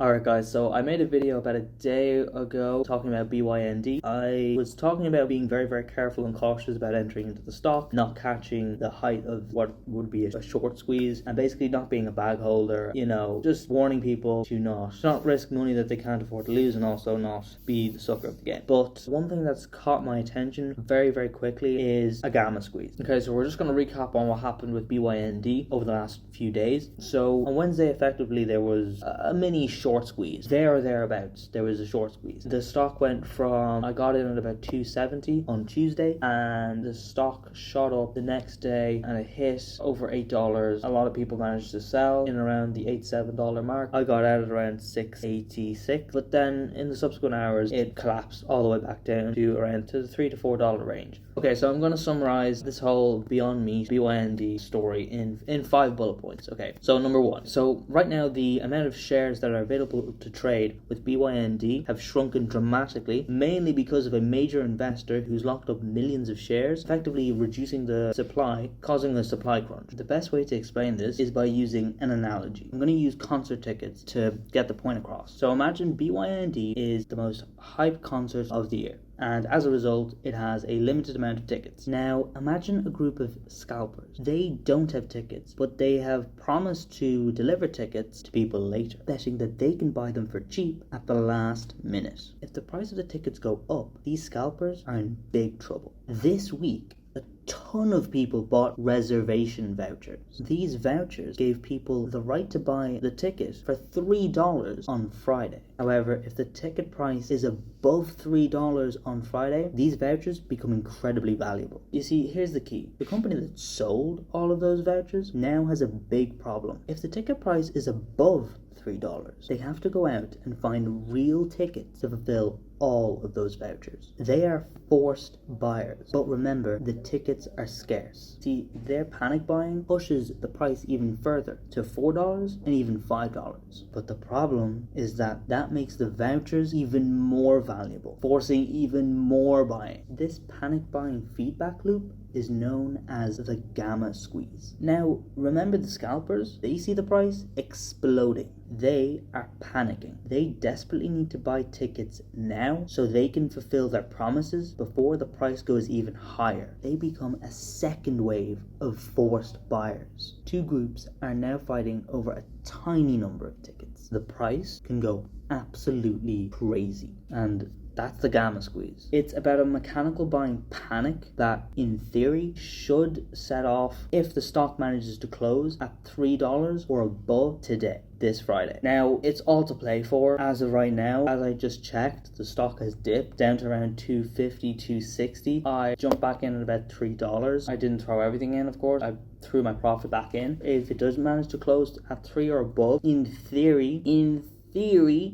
Alright guys, so I made a video about a day ago talking about BYND. I was talking about being very careful and cautious about entering into the stock, not catching the height of what would be a short squeeze, and basically not being a bag holder, just warning people to not risk money that they can't afford to lose and also not be the sucker of the game. But one thing that's caught my attention very quickly is a gamma squeeze. Okay, so we're just going to recap on what happened with BYND over the last few days. So on Wednesday, effectively, there was a mini short squeeze. There or thereabouts, there was a short squeeze. The stock went from, I got in at about 270 on Tuesday, and the stock shot up the next day and it hit over $8. A lot of people managed to sell in around the $8-7 mark. I got out at around $6.86, but then in the subsequent hours it collapsed all the way back down to around the $3 to $4 range. Okay, so I'm going to summarize this whole Beyond Meat BYND story in 5 bullet points. Okay, so number 1. So right now the amount of shares that are available to trade with BYND have shrunken dramatically, mainly because of a major investor who's locked up millions of shares, effectively reducing the supply, causing a supply crunch. The best way to explain this is by using an analogy. I'm going to use concert tickets to get the point across. So imagine BYND is the most hyped concert of the year, and as a result it has a limited amount of tickets. Now imagine a group of scalpers. They don't have tickets, but they have promised to deliver tickets to people later, betting that they can buy them for cheap at the last minute. If the price of the tickets go up, these scalpers are in big trouble. This week a ton of people bought reservation vouchers. These vouchers gave people the right to buy the ticket for $3 on Friday. However, if the ticket price is above $3 on Friday, these vouchers become incredibly valuable. You see, here's the key. The company that sold all of those vouchers now has a big problem. If the ticket price is above $3, they have to go out and find real tickets to fulfill all of those vouchers. They are forced buyers, but remember, the tickets are scarce. See, their panic buying pushes the price even further to $4 and even $5. But the problem is that makes the vouchers even more valuable, forcing even more buying. This panic buying feedback loop is known as the gamma squeeze. Now, remember the scalpers? They see the price exploding. They are panicking. They desperately need to buy tickets now so they can fulfill their promises before the price goes even higher. They become a second wave of forced buyers. Two groups are now fighting over a tiny number of tickets. The price can go absolutely crazy, and that's the gamma squeeze. It's about a mechanical buying panic that, in theory, should set off if the stock manages to close at $3 or above today, this Friday. Now, it's all to play for as of right now. As I just checked, the stock has dipped down to around $2.50, $2.60. I jumped back in at about $3. I didn't throw everything in, of course. I threw my profit back in. If it does manage to close at 3 or above, in theory,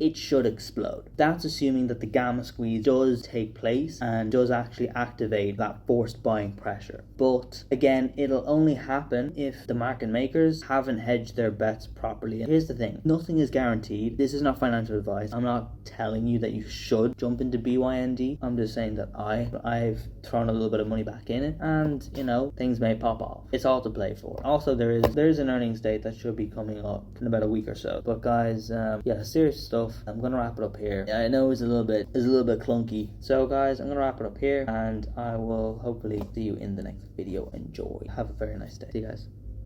it should explode. That's assuming that the gamma squeeze does take place and does actually activate that forced buying pressure. But again, it'll only happen if the market makers haven't hedged their bets properly. And here's the thing, nothing is guaranteed. This is not financial advice. I'm not telling you that you should jump into BYND. I'm just saying that I've thrown a little bit of money back in it, and things may pop off. It's all to play for. Also, there is an earnings date that should be coming up in about a week or so. But guys, serious stuff. I'm gonna wrap it up here. I know it's a little bit clunky. So guys, I'm gonna wrap it up here, and I will hopefully see you in the next video. Enjoy. Have a very nice day. See you guys.